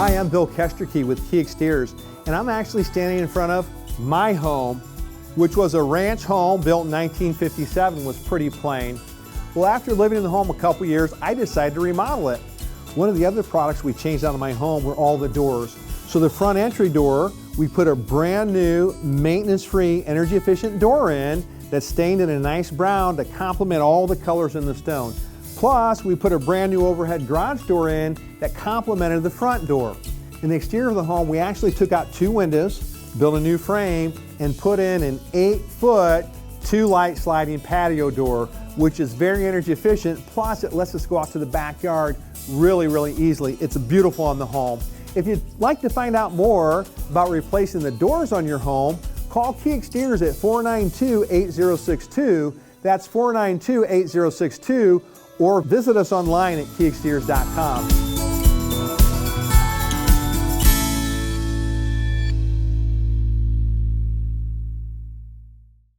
Hi, I'm Bill Kesterkey with Key Exteriors, and I'm actually standing in front of my home, which was a ranch home built in 1957, was pretty plain. Well, after living in the home a couple years, I decided to remodel it. One of the other products we changed out of my home were all the doors. So the front entry door, we put a brand new, maintenance-free, energy-efficient door in that's stained in a nice brown to complement all the colors in the stone. Plus, we put a brand new overhead garage door in that complemented the front door. In the exterior of the home, we actually took out 2 windows, built a new frame, and put in an 8-foot, 2-light sliding patio door, which is very energy efficient. Plus, it lets us go out to the backyard really easily. It's beautiful on the home. If you'd like to find out more about replacing the doors on your home, call Key Exteriors at 492-8062. That's 492-8062. Or visit us online at keyexteriors.com.